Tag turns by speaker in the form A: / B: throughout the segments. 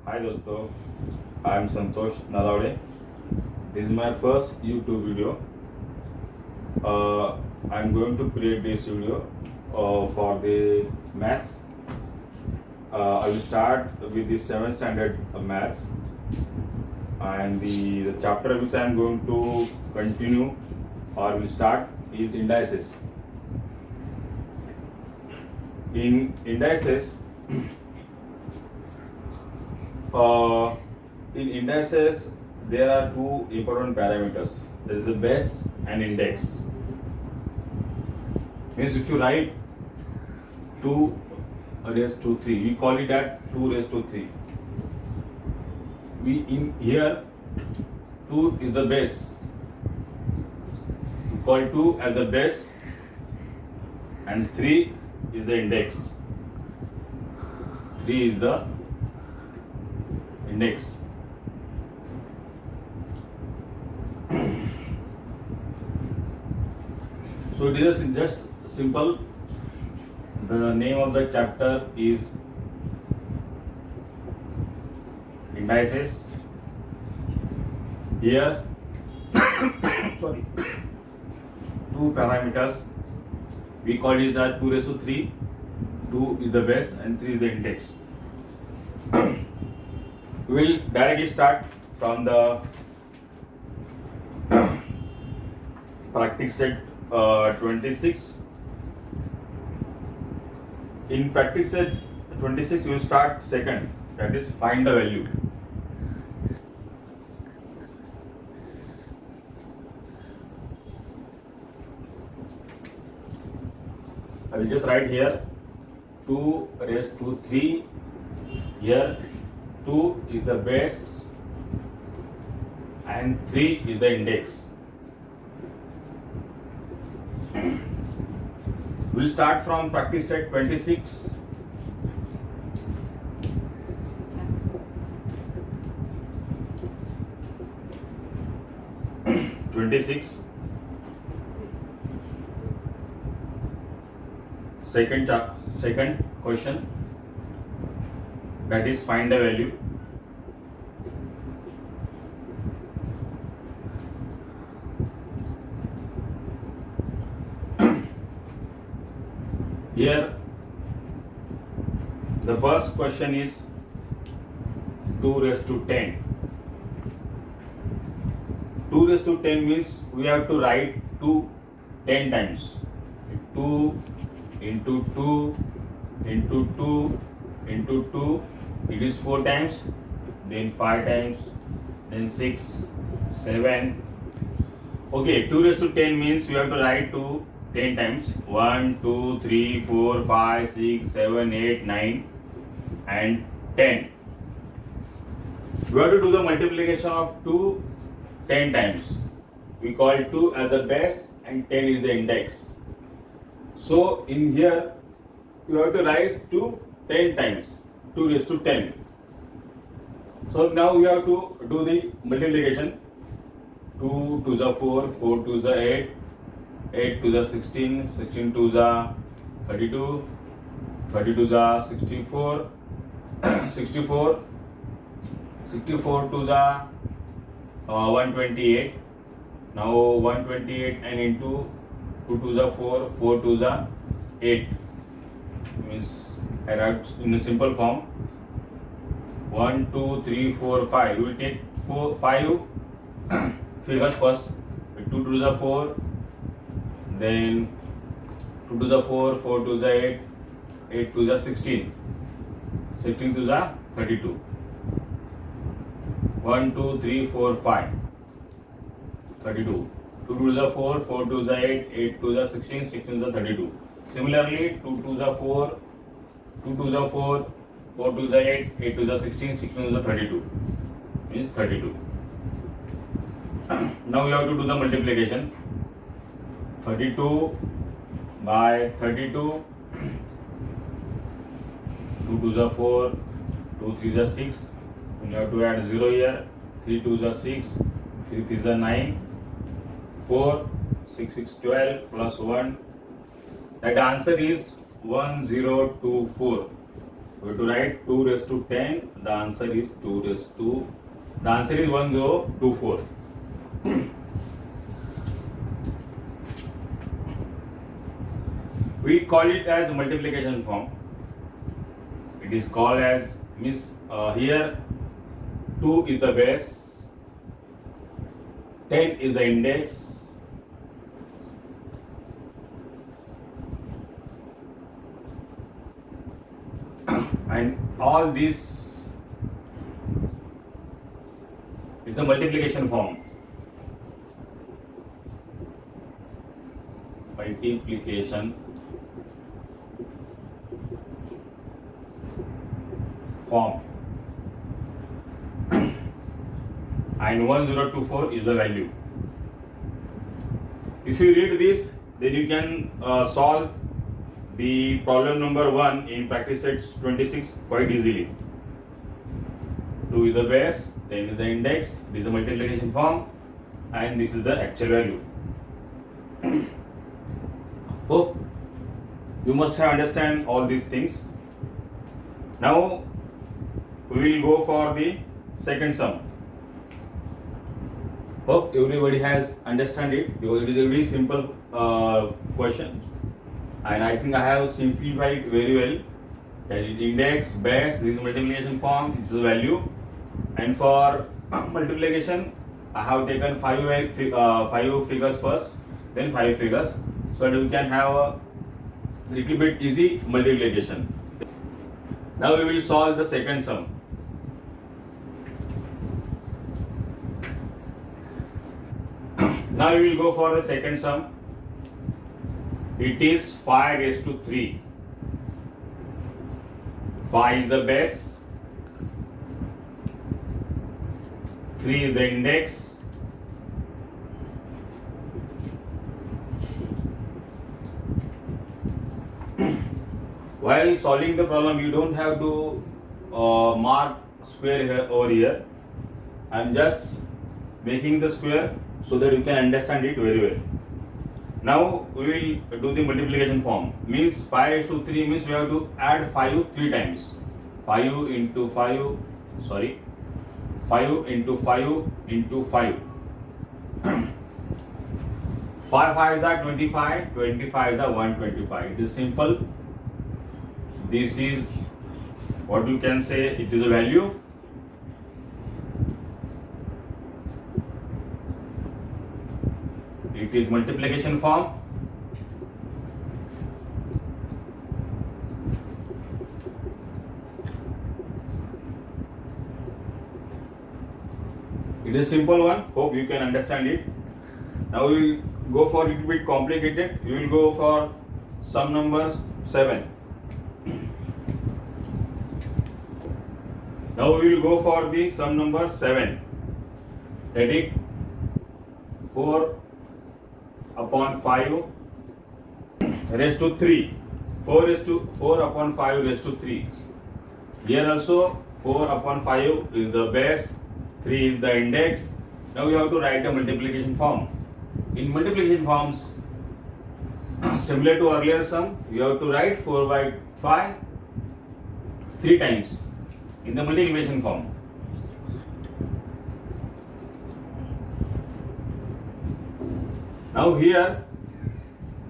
A: Hi दोस्तों, I am Santosh Nalawade. This is my first YouTube video. I am going to create this video for the maths. I will start with the 7th standard maths, and the chapter which I am going to continue or will start is indices. In indices, in indices there are two important parameters. There is the base and index. Means if you write 2 raised to 3, we call it at 2 raised to 3. We in here 2 is the base. We call 2 as the base and 3 is the index. 3 is the index. So it is just simple. The name of the chapter is indices. Here, sorry, two parameters. We call it as 2 raised to 3. 2 is the base and 3 is the index. We will directly start from the practice set 26. In practice set 26, you will start second, that is find the value. I will just write here 2 raised to 3. Here 2 is the base and 3 is the index. We'll start from practice set 26. Second question, that is find the value. Here the first question is 2 raised to 10. 2 raised to 10 means we have to write 2 10 times. 2 into 2 into 2 into 2, it is 4 times, then 5 times, then 6, 7. Okay, 2 raised to 10 means we have to write 2 10 times. 1, 2, 3, 4, 5, 6, 7, 8, 9 and 10. We have to do the multiplication of 2 10 times. We call 2 as the base and 10 is the index. So in here you have to write 2 10 times, 2 raised to 10. So now we have to do the multiplication. 2 to the 4, 4 to the 8, 8 to the 16, 16 to the 32, 30 to the 64, 64, 64 to the 128. Now 128 and into 2 to the 4, 4 to the 8. Means I write in a simple form. 1, 2, 3, 4, 5. We will take 5 figures first. 2 to the 4, then 2 to the 4, 4 to the 8, 8 to the 16, 16 to the 32. 1, 2, 3, 4, 5, 32. 2 to the 4, 4 to the 8, 8 to the 16, 16 to the 32. Similarly, 2 to the 4, 2 to the 4, 4 to the 8, 8 to the 16, 16 to the 32. Means 32. Now we have to do the multiplication. 32 by 32. 2 to the 4, 2 3 the 6. You have to add 0 here. 3 to the 6, 3 3 the 9, 4, 6 6 12 plus 1. That answer is 1024. we have to write 2 raised to 10. The answer is 2 raised to, the answer is 1024. We call it as multiplication form. It is called as, here 2 is the base, 10 is the index, and all this is a multiplication form. Multiplication form. And 1024 is the value. If you read this, then you can solve the problem number 1 in practice set 26 quite easily. 2 is the base, 10 is the index, this is the multiplication form, and this is the actual value. Hope you must have understand all these things. Now we will go for the second sum. Hope everybody has understand it, because it is a very simple question, and I think I have simplified very well. That is index, base, this is multiplication form, this is the value, and for multiplication I have taken 5 figures first, then 5 figures, so that we can have a little bit easy multiplication. Now we will solve the second sum. Now we will go for the second sum. It is 5 raised to 3. 5 is the base, 3 is the index, while solving the problem you don't have to mark square here over here. I am just making the square so that you can understand it very well. Now we will do the multiplication form. Means 5 raised to 3 means we have to add 5 3 times. 5 into 5, 5 into 5 into 5. 5 5s are 25, 25s are 125. It is simple. This is what you can say, it is a value. It is multiplication form. It is a simple one. Hope you can understand it. Now we will go for a little bit complicated. We will go for sum numbers 7. Now we will go for the sum number 7. That is 4 upon 5 raised to 3. 4 upon 5 raised to 3. Here also 4 upon 5 is the base, 3 is the index. Now we have to write the multiplication form. In multiplication forms, similar to earlier sum, you have to write 4 by 5 3 times in the multiplication form. Now here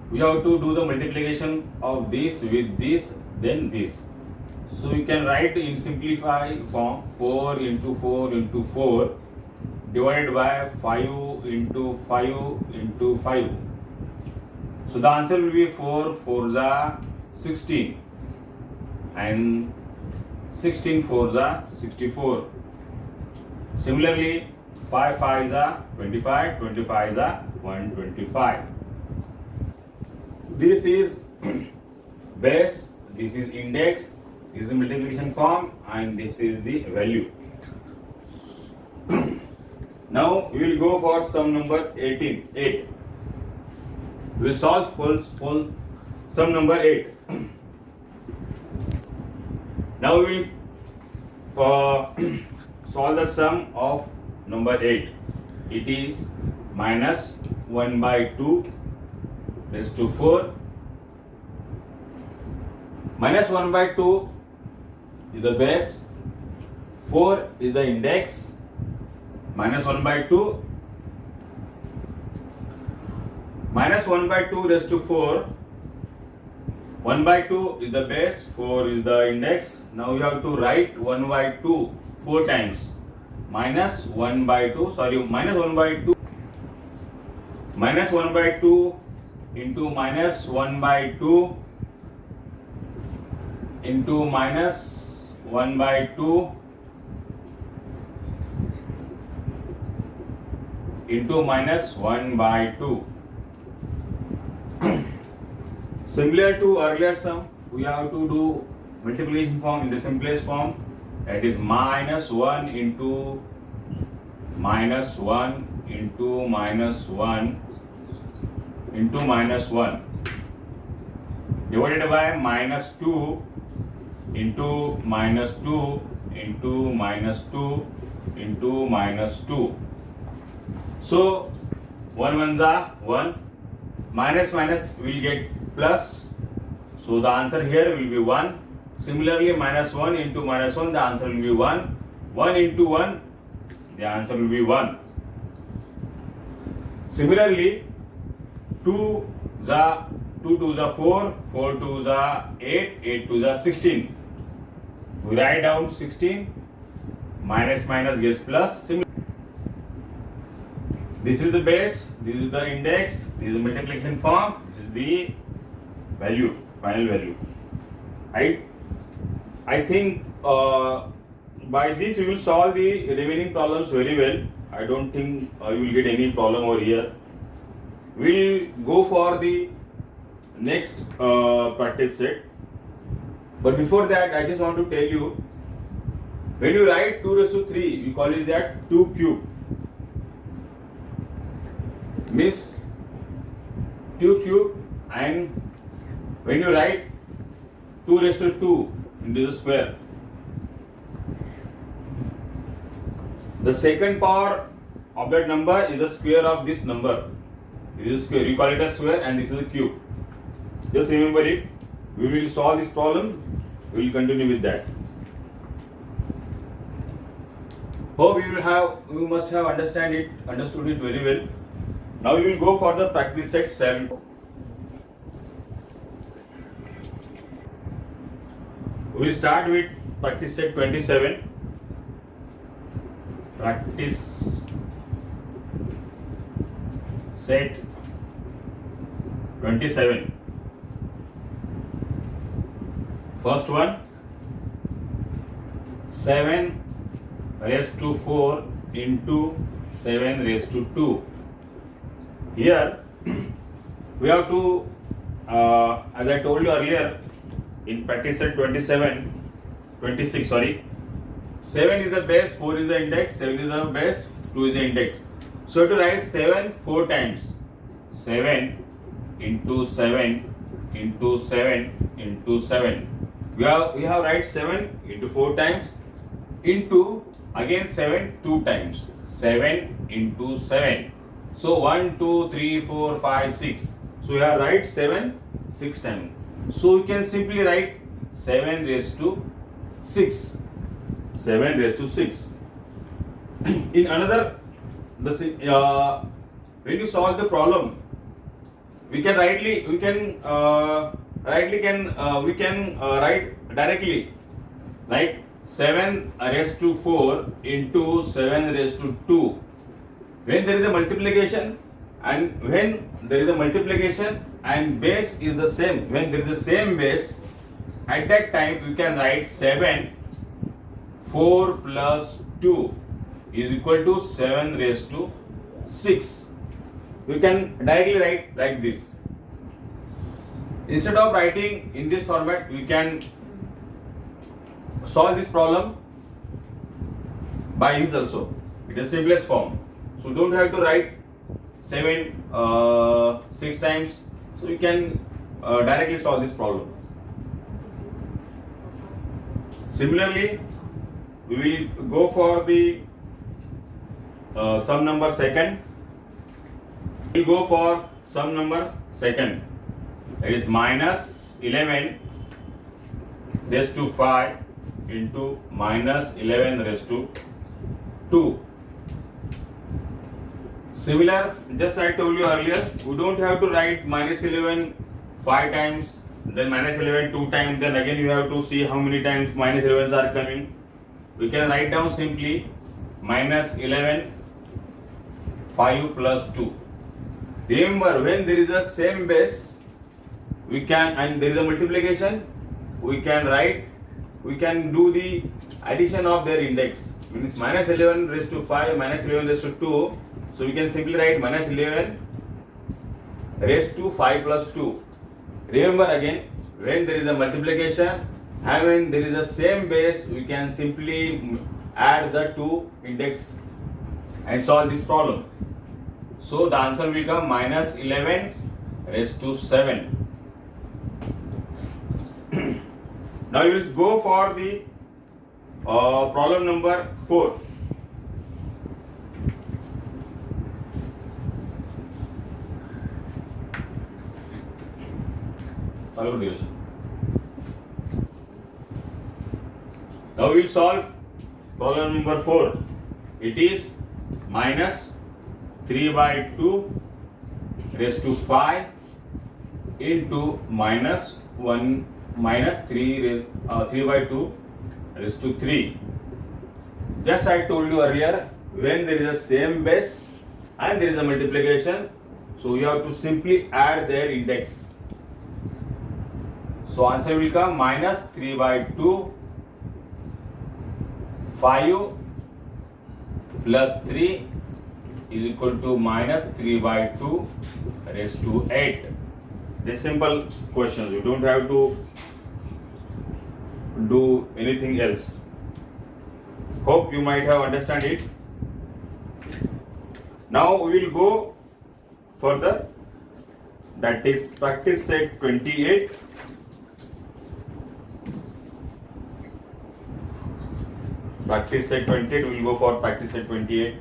A: we have to do the multiplication of this with this, then this. So you can write in simplified form 4 into 4 into 4 divided by 5 into 5 into 5. So the answer will be 4 4s are 16 and 16 4s are 64. Similarly 5 5s are 25, 25s are 125. This is base, this is index, this is multiplication form, and this is the value. Now we will go for sum number 8. We will solve full sum number 8. Now we will solve the sum of number 8. It is minus 1 by 2 raised to 4. Minus 1 by 2 is the base, 4 is the index, minus 1 by 2, minus 1 by 2 raised to 4, 1 by 2 is the base, 4 is the index. Now you have to write 1 by 2 4 times. Minus 1 by 2, minus 1 by 2, minus 1 by 2 into minus 1 by 2 into minus 1 by 2 into minus 1 by 2. Similar to earlier sum, we have to do multiplication form in the simplest form, that is minus 1 into minus 1 into minus 1 into minus 1 divided by minus 2 into minus 2 into minus 2 into minus 2. So 1 ones are 1, minus minus will get plus, so the answer here will be 1. Similarly, minus 1 into minus 1, the answer will be 1. 1 into 1, the answer will be 1. Similarly, 2 2 are 4, 4 2 are 8, 8 2 are 16. We write down 16, minus minus gives plus. This is the base, this is the index, this is the multiplication form, this is the value, final value. I think by this we will solve the remaining problems very well. I don't think you will get any problem over here. We will go for the next practice set. But before that, I just want to tell you, when you write 2 raised to 3, we call it that 2 cube. Means 2 cube, and when you write 2 raised to 2 into the square, the second power of that number is the square of this number. It is a square, you call it a square, and this is a cube. Just remember it. We will solve this problem. We will continue with that. Hope you must have understood it very well. Now we will go for the practice set 7. We will start with practice set 27. Practice set 27. First one, 7 raised to 4 into 7 raised to 2. Here we have to, as I told you earlier, in practice set 26, 7 is the base, 4 is the index, 7 is the base, 2 is the index. So to write 7 4 times, 7 into 7 into 7 into 7. We have write 7 into 4 times into again 7 2 times. 7 into 7. So 1, 2, 3, 4, 5, 6. So we have write 7 6 times. So we can simply write 7 raised to 6. 7 raised to 6. In another, when you solve the problem, we can write directly, like 7 raised to 4 into 7 raised to 2. When there is a multiplication, and when there is a multiplication and base is the same, when there is the same base, at that time we can write 7 4 plus 2 is equal to 7 raised to 6. We can directly write like this. Instead of writing in this format, we can solve this problem by this also. It is simplest form. So don't have to write 7 6 times. So you can directly solve this problem. Similarly, we will go for the sum number second. We will go for sum number second. That is minus 11 raised to 5 into minus 11 raised to 2. Similar, just I told you earlier, we don't have to write minus 11 5 times, then minus 11 2 times, then again you have to see how many times minus 11s are coming. We can write down simply minus 11 5 plus 2. Remember, when there is a same base, we can, and there is a multiplication, we can do the addition of their index. Means minus 11 raised to 5 minus 11 raised to 2. So we can simply write minus 11 raised to 5 plus 2. Remember again, when there is a multiplication and when there is a same base, we can simply add the two index and solve this problem. So the answer will come minus 11 raised to 7. Now you will go for the problem number 4. Now we will solve problem number 4. It is minus 3 by 2 raised to 5 into minus 1 minus 3 by 2 raised to 3. Just I told you earlier, when there is a same base and there is a multiplication, so you have to simply add their index. So answer will come minus 3 by 2 5 plus 3 is equal to minus 3 by 2 raised to 8. This simple questions. You don't have to do anything else. Hope you might have understand it. Now we will go further. That is practice set 28. Practice set 28. We will go for practice set 28.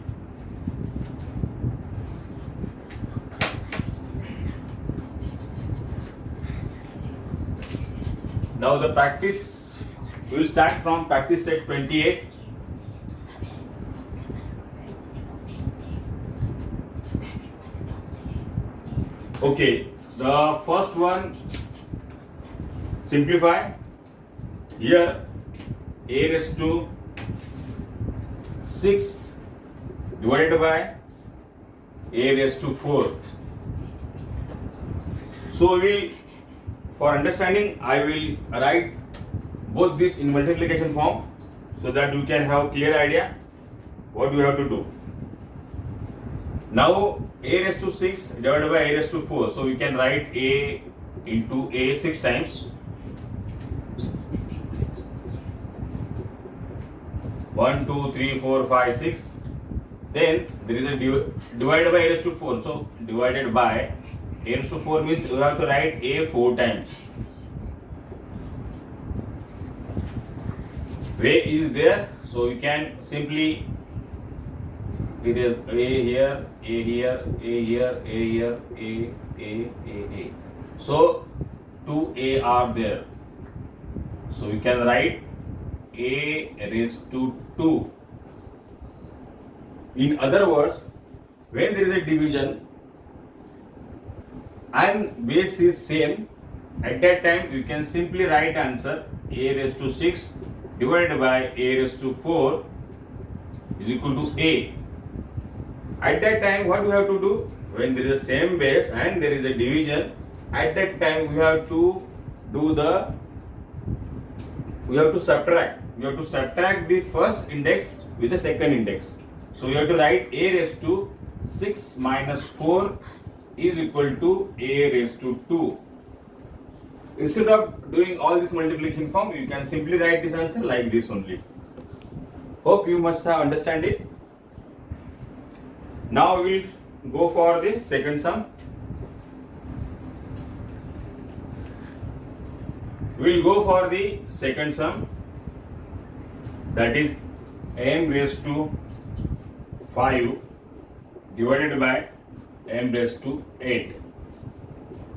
A: Now the practice, we will start from practice set 28. Okay, the first one, simplify. Here a raised to 6 divided by a raised to 4. So we will, for understanding, I will write both this in multiplication form so that you can have clear idea what you have to do. Now a raised to 6 divided by a raised to 4. So we can write a into a 6 times. 1, 2, 3, 4, 5, 6. Then there is a divided by a raised to 4. So divided by a raised to 4 means you have to write a 4 times. Way is there, so you can simply, it is a here, a here, a here, a here, a. So 2a are there. So you can write a raised to 2. In other words, when there is a division and base is same, at that time you can simply write answer a raised to 6 divided by a raised to 4 is equal to a. At that time, what we have to do? When there is a same base and there is a division, at that time we have to do we have to subtract. We have to subtract the first index with the second index. So you have to write a raised to 6 minus 4 is equal to a raised to 2. Instead of doing all this multiplication form, you can simply write this answer like this only. Hope you must have understand it. Now we will go for the second sum. We will go for the second sum, that is m raised to 5 divided by m raised to 8.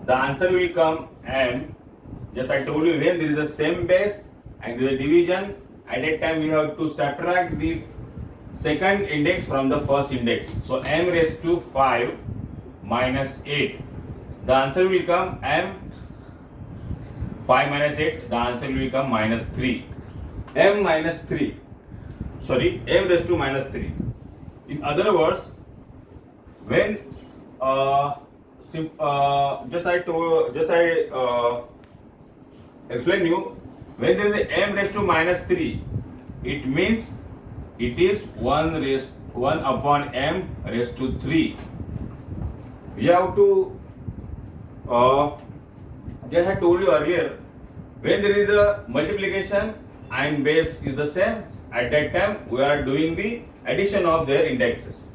A: The answer will come m. Just I told you, when there is the same base and there is a division at that time we have to subtract the second index from the first index. So m raised to 5 minus 8. The answer will come m 5 minus 8. The answer will become minus 3. M minus 3. Sorry, m raised to minus 3. In other words, when explain you, when there is a m raised to minus 3, it means it is 1 upon m raised to 3. We have to just I told you earlier, when there is a multiplication and base is the same, at that time we are doing the addition of their indexes.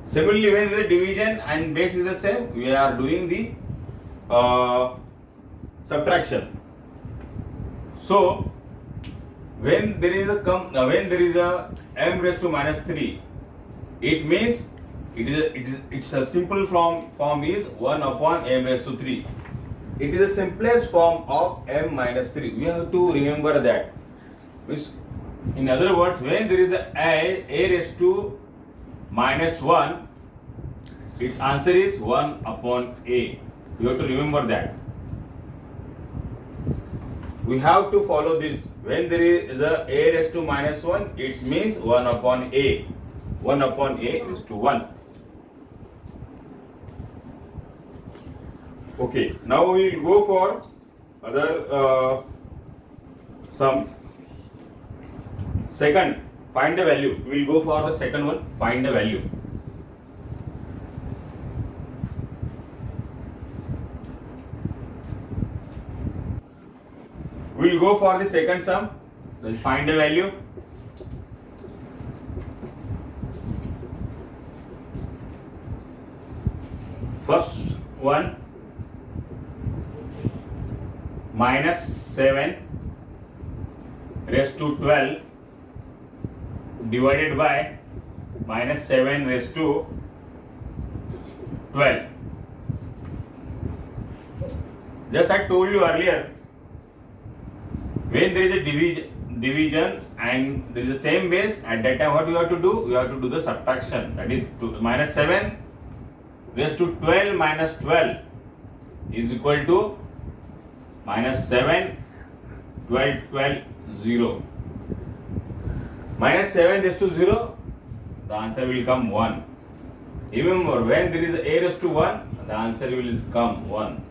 A: Similarly, when the division and base is the same, we are doing the subtraction. So when there is a m raised to minus 3, it means it's a simple form is 1 upon m raised to 3. It is the simplest form of m minus 3. We have to remember that. In other words, when there is a raised to minus 1, its answer is 1 upon a. You have to remember that. We have to follow this. When there is a raised to minus 1, it means 1 upon a. 1 upon a is to 1. Okay, now we will go for other sum. Second, find the value. We will go for the second one, find the value. We will go for the second sum. Then find the value. First one, minus 7 raised to 12 divided by minus 7 raised to 12. Just I told you earlier, when there is a division and there is the same base, at that time what you have to do? You have to do the subtraction. That is minus 7 raised to 12 minus 12 is equal to minus 7, 12, 12, 0. Minus 7 raised to 0, the answer will come 1. Remember, when there is a raised to 1, the answer will come 1.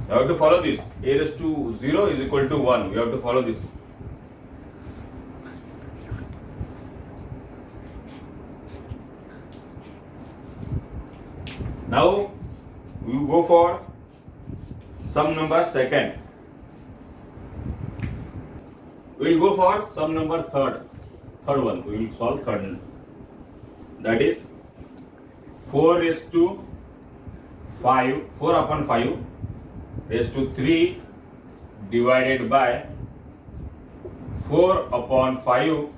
A: You have to follow this. A raised to 0 is equal to 1. We have to follow this. Now, we will go for sum number second. We will go for sum number third one. We will solve third one. That is 4 raised to 5, 4 upon 5 raised to 3 divided by 4 upon 5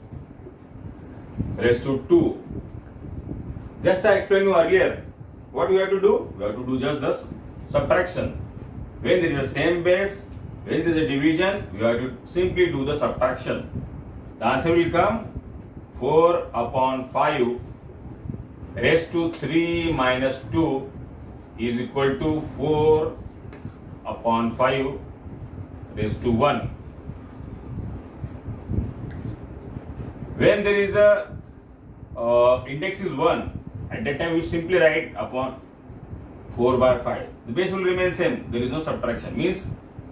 A: raised to 2. Just I explained you earlier. What we have to do? We have to do just the subtraction. When there is the same base, when there is a division, we have to simply do the subtraction. The answer will come 4 upon 5 raised to 3 minus 2 is equal to 4 upon 5 raised to 1. When there is a index is 1, at that time we simply write upon 4 by 5. The base will remain same. There is no subtraction. Means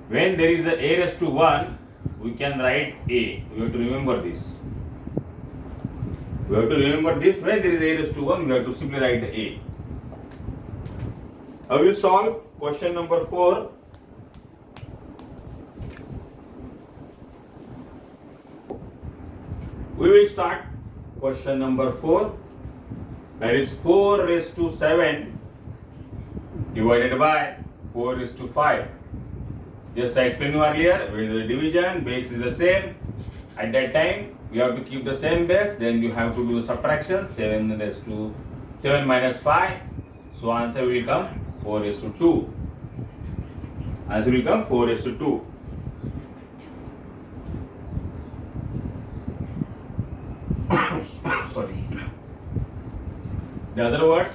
A: when there is a raised to 1, we can write a. We have to remember this. We have to remember this. When there is a raised to 1, we have to simply write a. I will solve question number 4. We will start question number 4. That is 4 raised to 7 divided by 4 raised to 5. Just I explained earlier, with the division, base is the same. At that time, you have to keep the same base. Then you have to do subtraction. 7 raised to 7 minus 5. So answer will come 4 raised to 2. Answer will come 4 raised to 2. sorry. In other words,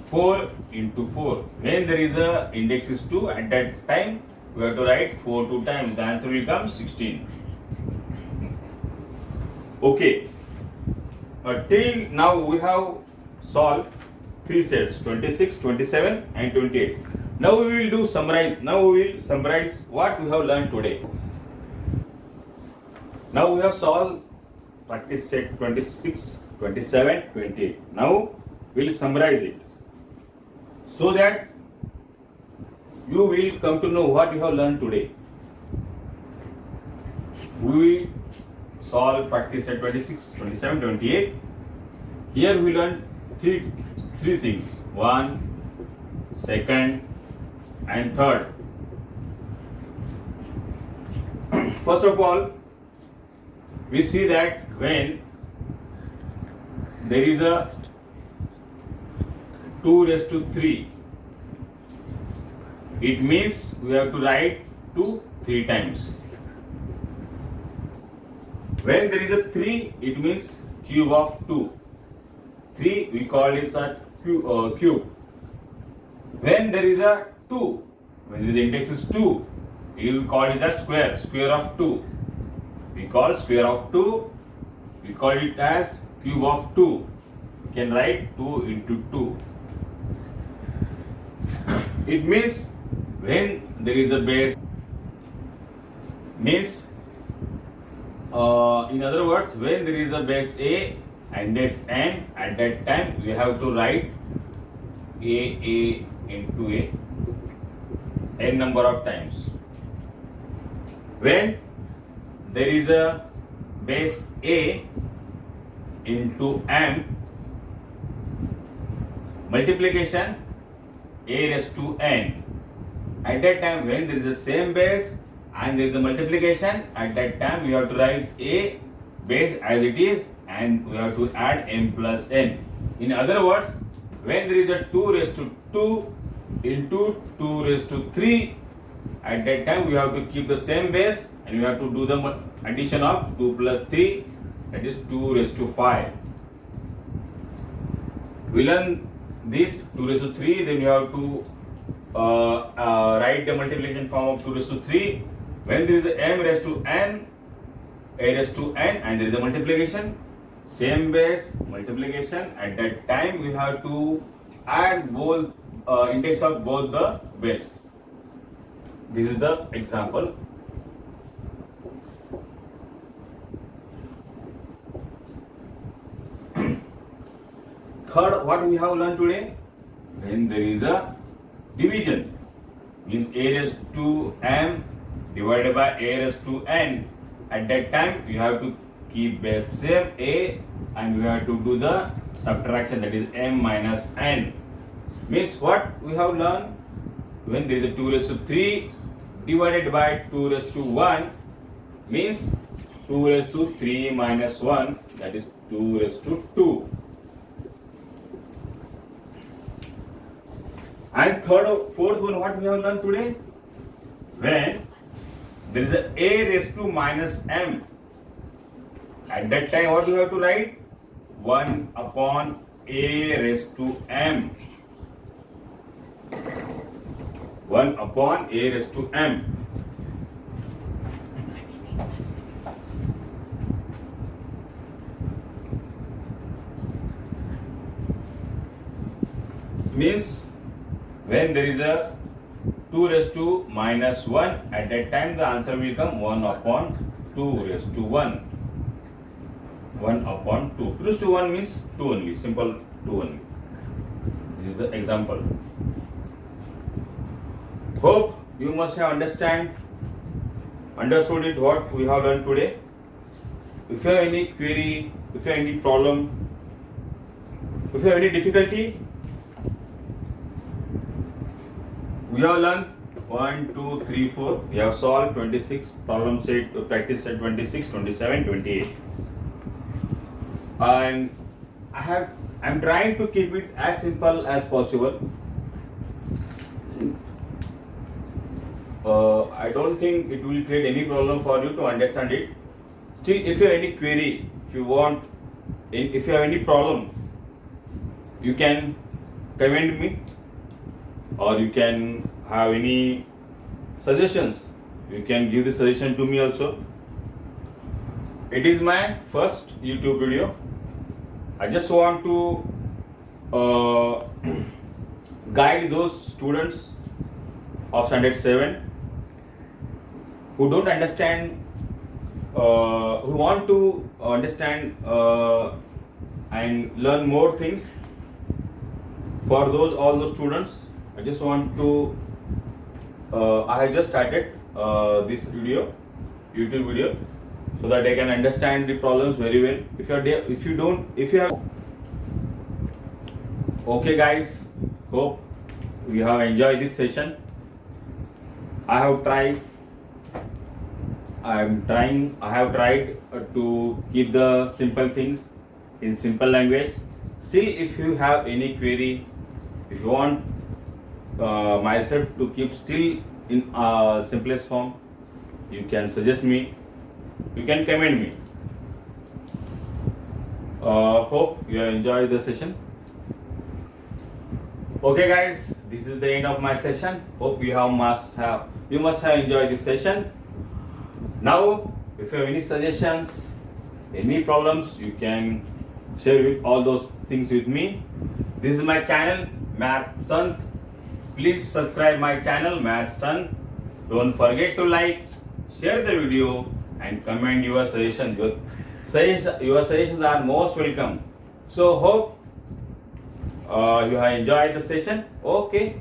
A: 4 into 4. When there is a index is 2, at that time we have to write 4 2 times. The answer will come 16. Okay. Till now we have solved 3 sets, 26, 27 and 28. Now we will do summarize. Now we will summarize what we have learned today. Now we have solved practice set 26, 27, 28. Now we will summarize it so that you will come to know what you have learned today. We will solve practice set 26, 27, 28. Here we learn three things. 1, 2nd and 3rd. First of all, we see that when there is a 2 raised to 3, it means we have to write 2 3 times. When there is a 3, it means cube of 2. 3 we call it a cube. When there is a 2, when the index is 2, you call it as square of 2. We call square of 2, we call it as cube of 2. We can write 2 into 2. It means when there is a base, means in other words, when there is a base A and base n, at that time we have to write A into A n number of times. When there is a base A into m, multiplication A raised to n. At that time, when there is the same base and there is a multiplication, at that time we have to write A base as it is and we have to add m plus n. In other words, when there is a 2 raised to 2 into 2 raised to 3, at that time we have to keep the same base and we have to do the addition of 2 plus 3, that is 2 raised to 5. We learn this 2 raised to 3, then you have to write the multiplication form of 2 raised to 3. When there is a m raised to n, a raised to n, and there is a multiplication, same base multiplication, at that time we have to add both index of both the base. This is the example. Third, what we have learned today, when there is a division, means a raised to m divided by a raised to n, at that time you have to keep base same a and we have to do the subtraction, that is m minus n. Means what we have learned, when there is a 2 raised to 3 divided by 2 raised to 1, means 2 raised to 3 minus 1, that is 2 raised to 2. And fourth one, what we have learned today, when there is a raised to minus m, at that time what we have to write, 1 upon a raised to m. 1 upon a raised to m. Means when there is a 2 raised to minus 1, at that time the answer will come 1 upon 2 raised to 1. 1 upon 2. 2 raised to 1 means 2 only, simple 2 only. This is the example. Hope you must have understood it what we have learned today. If you have any query, if you have any problem, if you have any difficulty, we have learned 1, 2, 3, 4. We have solved 26 problem set, practice set 26, 27, 28. And I'm trying to keep it as simple as possible. I don't think it will create any problem for you to understand it. Still, if you have any query, if you want if you have any problem, you can comment me, or you can have any suggestions. You can give the suggestion to me also. It is my first YouTube video. I just want to guide those students of standard 7 who don't understand, who want to understand and learn more things. For all those students, I just want to I have just started this video, YouTube video, so that I can understand the problems very well. If you have, okay guys, hope you have enjoyed this session. I have tried to keep the simple things in simple language. Still, if you have any query, if you want myself to keep still in simplest form, you can suggest me, you can comment me. Hope you enjoy the session. Okay guys, this is the end of my session. Hope you must have enjoyed this session. Now, if you have any suggestions, any problems, you can share with all those things with me. This is my channel, Math Sant. Please subscribe my channel, Math Sant. Don't forget to like, share the video, and comment your suggestions. Your suggestions are most welcome. So hope you have enjoyed the session. Okay.